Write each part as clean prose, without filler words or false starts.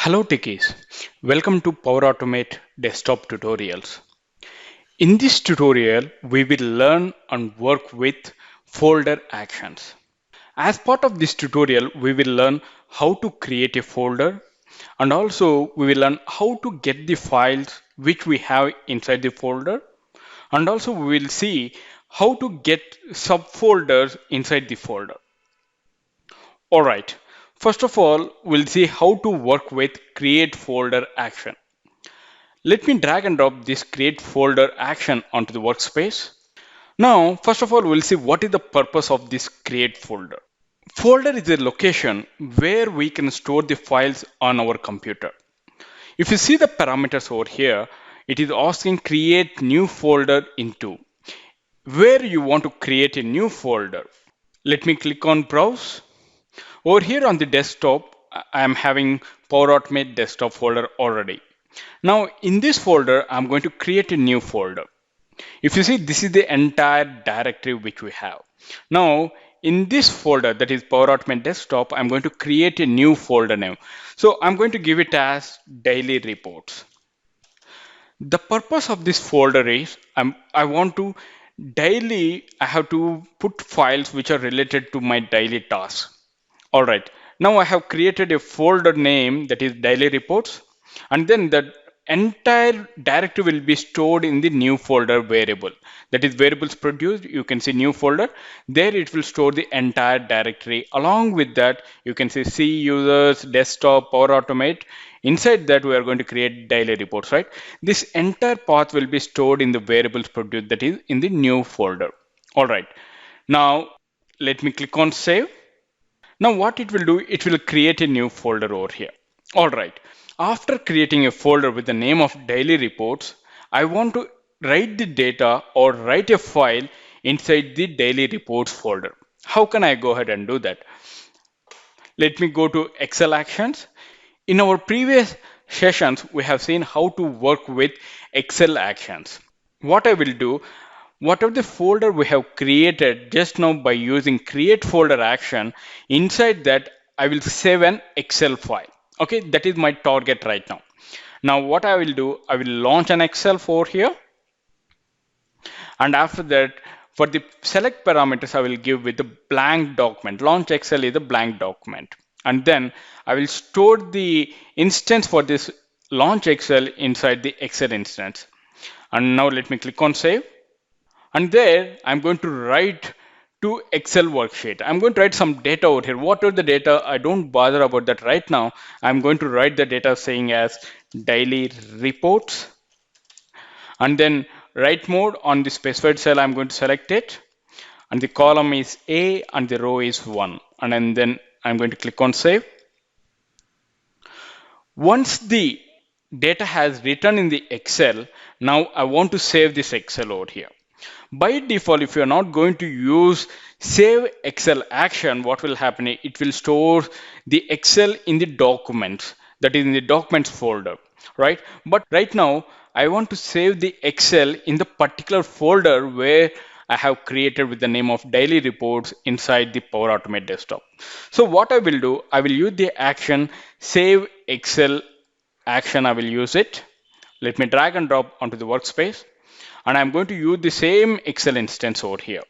Hello techies, welcome to Power Automate desktop tutorials. In this tutorial, we will learn and work with folder actions. As part of this tutorial, we will learn how to create a folder and also we will learn how to get the files which we have inside the folder, and also we will see how to get subfolders inside the folder. Alright, first of all, we'll see how to work with create folder action. Let me drag and drop this create folder action onto the workspace. Now, first of all, we'll see what is the purpose of this create folder. Folder is a location where we can store the files on our computer. If you see the parameters over here, it is asking create new folder into where you want to create a new folder. Let me click on browse. Over here on the desktop, I am having Power Automate desktop folder already. Now in this folder, I'm going to create a new folder. If you see, this is the entire directory which we have. Now in this folder, that is Power Automate desktop, I'm going to create a new folder name. So I'm going to give it as daily reports. The purpose of this folder is I want to I have to put files which are related to my daily tasks. All right, now I have created a folder name that is daily reports, and then the entire directory will be stored in the new folder variable. That is variables produced. You can see new folder. There it will store the entire directory. Along with that, you can see C users, desktop, Power Automate. Inside that, we are going to create daily reports, right? This entire path will be stored in the variables produced, that is in the new folder. All right, now let me click on save. Now what it will do, it will create a new folder over here. All right. After creating a folder with the name of daily reports, I want to write the data or write a file inside the daily reports folder. How can I go ahead and do that? Let me go to Excel actions. In our previous sessions, we have seen how to work with Excel actions. What I will do, whatever the folder we have created just now by using create folder action, inside that I will save an Excel file. Okay, that is my target right now. Now what I will do, I will launch an Excel for here, and after that, for the select parameters, I will give with the blank document. Launch Excel is a blank document, and then I will store the instance for this launch Excel inside the Excel instance. And now let me click on save. And there I'm going to write to Excel worksheet. I'm going to write some data over here. What are the data? I don't bother about that right now. I'm going to write the data saying as daily reports. And then write mode on the specified cell, I'm going to select it. And the column is A and the row is 1. And then I'm going to click on save. Once the data has written in the Excel, now I want to save this Excel over here. By default, if you're not going to use save Excel action, what will happen? It will store the Excel in the documents, that is in the documents folder, right? But right now, I want to save the Excel in the particular folder where I have created with the name of daily reports inside the Power Automate desktop. So what I will do, I will use the action save Excel action. I will use it. Let me drag and drop onto the workspace. And I'm going to use the same Excel instance over here.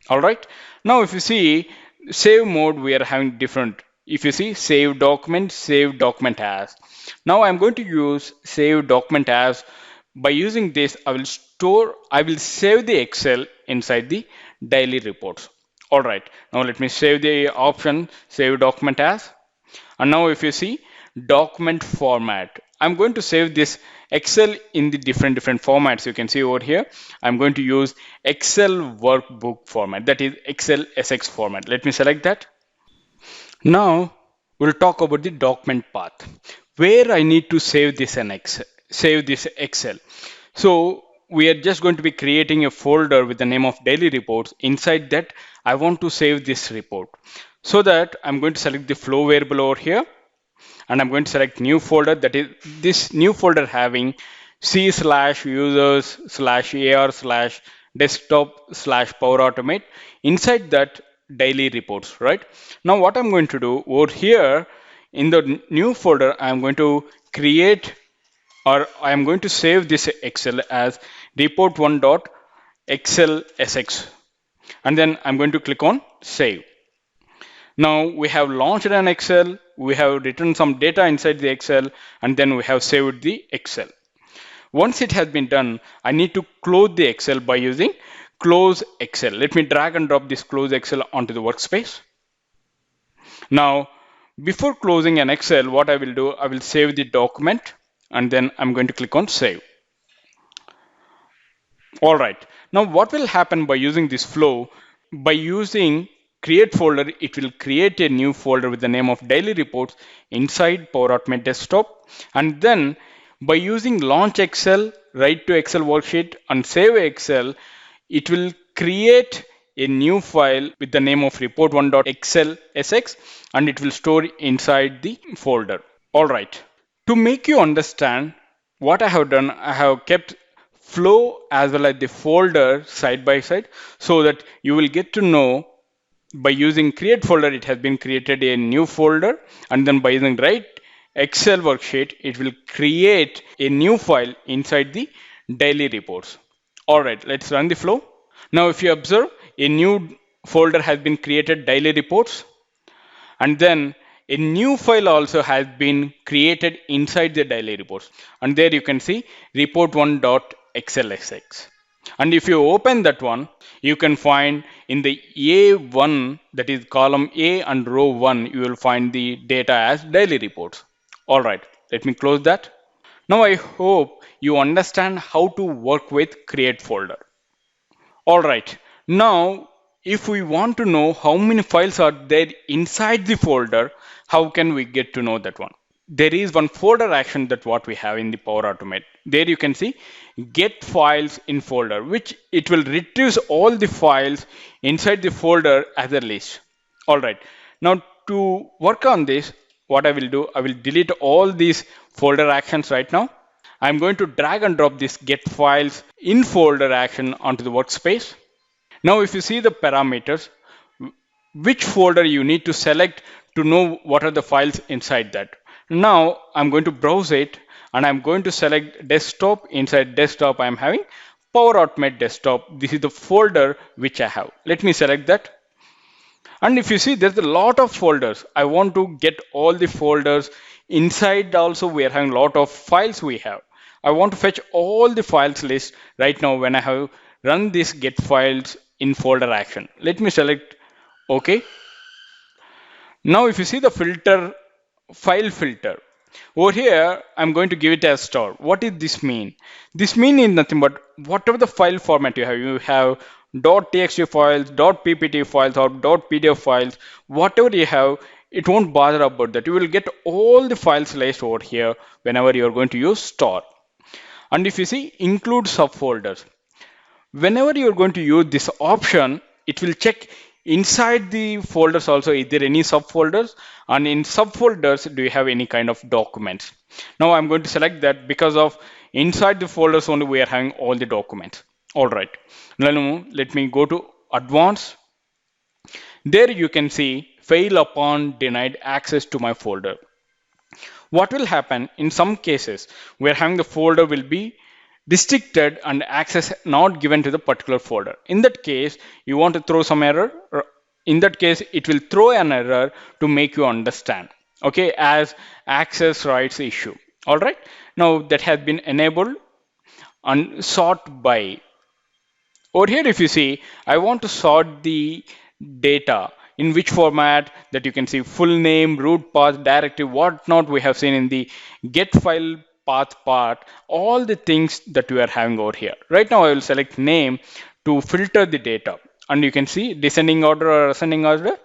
All right. Now, if you see save mode, we are having different. If you see save document as. Now I'm going to use save document as. By using this, I will save the Excel inside the daily reports. All right. Now let me save the option save document as. And now if you see document format, I'm going to save this Excel in the different formats. You can see over here, I'm going to use Excel workbook format, that is Excel SX format. Let me select that. Now we'll talk about the document path, where I need to save this Excel. So we are just going to be creating a folder with the name of daily reports. Inside that, I want to save this report. So that I'm going to select the flow variable over here. And I'm going to select new folder, that is this new folder having C/users/AR/desktop/Power Automate. Inside that daily reports, right? Now what I'm going to do over here, in the new folder, I'm going to create or I'm going to save this Excel as report1.excelSX and then I'm going to click on save. Now we have launched an Excel, we have written some data inside the Excel, and then we have saved the Excel. Once it has been done, I need to close the Excel by using close Excel. Let me drag and drop this close Excel onto the workspace. Now, before closing an Excel, what I will do, I will save the document and then I'm going to click on save. All right. Now, what will happen by using this flow? By using create folder, it will create a new folder with the name of daily reports inside Power Automate desktop. And then by using launch Excel, write to Excel worksheet and save Excel, it will create a new file with the name of report1.excelSX and it will store inside the folder. All right. To make you understand what I have done, I have kept flow as well as the folder side by side so that you will get to know by using create folder it has been created a new folder and then by using write Excel worksheet it will create a new file inside the daily reports. All right, let's run the flow. Now if you observe a new folder has been created daily reports and then a new file also has been created inside the daily reports and there you can see report1.excelSX. And if you open that one, you can find in the A1, that is column A and row 1, you will find the data as daily reports. All right, let me close that. Now I hope you understand how to work with create folder. All right, now if we want to know how many files are there inside the folder, how can we get to know that one? There is one folder action that what we have in the Power Automate. There you can see get files in folder, which it will retrieve all the files inside the folder as a list. All right. Now to work on this, what I will do, I will delete all these folder actions right now. I'm going to drag and drop this get files in folder action onto the workspace. Now, if you see the parameters, which folder you need to select to know what are the files inside that. Now I'm going to browse it and I'm going to select desktop. Inside desktop, I'm having Power Automate desktop. This is the folder which I have. Let me select that. And if you see, there's a lot of folders. I want to get all the folders inside. Also, we are having a lot of files we have. I want to fetch all the files list right now when I have run this get files in folder action. Let me select OK. Now, if you see the filter, file filter, over here, I'm going to give it as star. What does this mean? This means nothing but whatever the file format you have .txt files, .ppt files, or .pdf files, whatever you have, it won't bother about that. You will get all the files list over here whenever you're going to use star. And if you see include subfolders, whenever you're going to use this option, it will check inside the folders also, is there any subfolders, and in subfolders, do you have any kind of documents? Now I'm going to select that because of inside the folders only we are having all the documents. All right, now let me go to advanced. There you can see fail upon denied access to my folder. What will happen in some cases where having the folder will be restricted and access not given to the particular folder. In that case, you want to throw some error. In that case, it will throw an error to make you understand. Okay, as access rights issue. All right. Now that has been enabled and sort by. Over here, if you see, I want to sort the data in which format that you can see full name, root path, directory, whatnot we have seen in the get file path part, all the things that we are having over here. Right now, I will select name to filter the data. And you can see descending order or ascending order.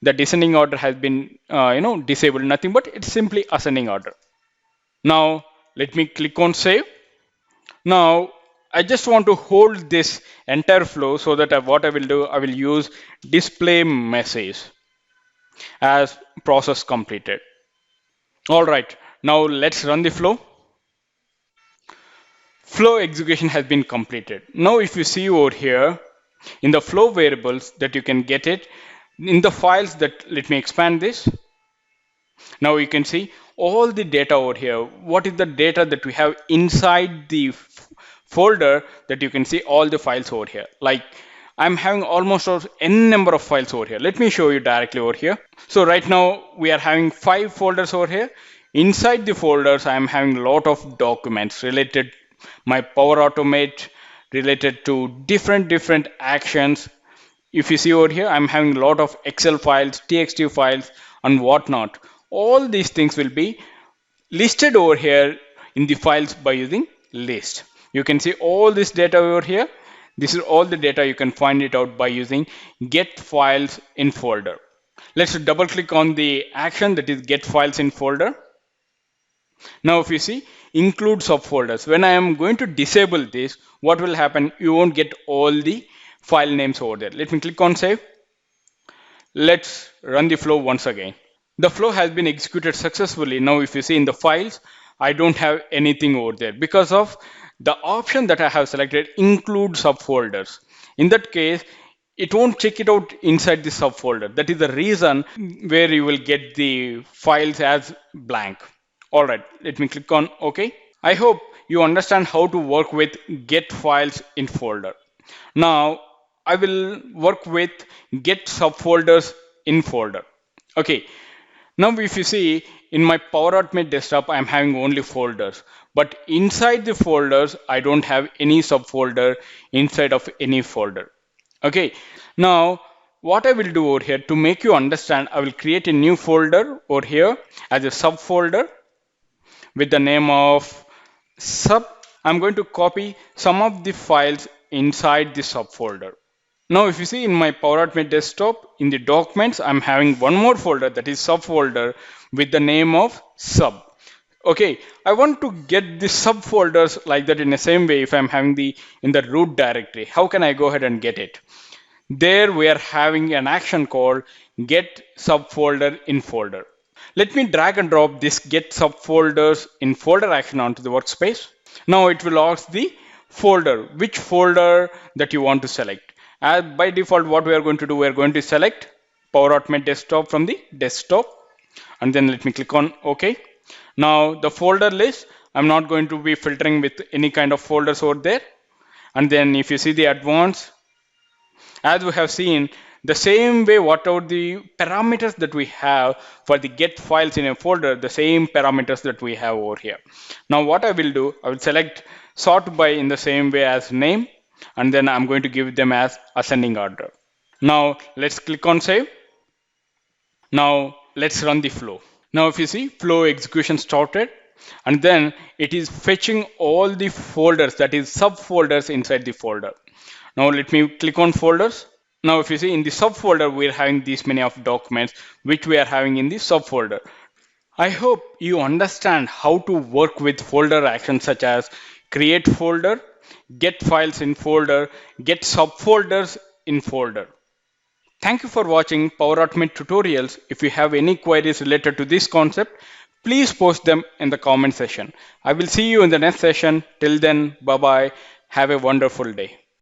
The descending order has been disabled, nothing but it's simply ascending order. Now, let me click on save. Now, I just want to hold this entire flow so that what I will do, I will use display message as process completed. All right, now let's run the flow. Flow execution has been completed. Now, if you see over here in the flow variables that you can get it in the files that let me expand this. Now you can see all the data over here. What is the data that we have inside the folder, that you can see all the files over here. Like I'm having almost n number of files over here. Let me show you directly over here. So right now we are having 5 folders over here. Inside the folders, I am having a lot of documents related my Power Automate, related to different actions. If you see over here, I'm having a lot of Excel files, TXT files, and whatnot. All these things will be listed over here in the files by using list. You can see all this data over here. This is all the data. You can find it out by using get files in folder. Let's double click on the action, that is get files in folder. Now if you see include subfolders, when I am going to disable this, what will happen? You won't get all the file names over there. Let me click on save. Let's run the flow once again. The flow has been executed successfully. Now if you see in the files, I don't have anything over there because of the option that I have selected, include subfolders. In that case, it won't check it out inside the subfolder. That is the reason where you will get the files as blank. All right, let me click on OK. I hope you understand how to work with get files in folder. Now I will work with get subfolders in folder. Okay. Now if you see in my Power Automate desktop, I'm having only folders, but inside the folders, I don't have any subfolder inside of any folder. Okay. Now what I will do over here to make you understand, I will create a new folder over here as a subfolder with the name of sub. I'm going to copy some of the files inside the subfolder. Now, if you see in my Power Automate desktop, in the documents, I'm having one more folder, that is subfolder, with the name of sub. Okay, I want to get the subfolders like that in the same way if I'm having the in the root directory. How can I go ahead and get it? There we are having an action called get subfolder in folder. Let me drag and drop this get subfolders in folder action onto the workspace. Now it will ask the folder, which folder that you want to select. As by default, what we are going to do, we are going to select Power Automate desktop from the desktop, and then let me click on OK. Now the folder list, I'm not going to be filtering with any kind of folders over there. And then if you see the advanced, as we have seen, the same way whatever the parameters that we have for the get files in a folder, the same parameters that we have over here. Now what I will do, I will select sort by in the same way as name, and then I'm going to give them as ascending order. Now let's click on save. Now let's run the flow. Now if you see flow execution started, and then it is fetching all the folders, that is subfolders inside the folder. Now let me click on folders. Now if you see in the subfolder, we're having these many of documents which we are having in the subfolder. I hope you understand how to work with folder actions such as create folder, get files in folder, get subfolders in folder. Thank you for watching Power Automate tutorials. If you have any queries related to this concept, please post them in the comment section. I will see you in the next session. Till then, bye bye. Have a wonderful day.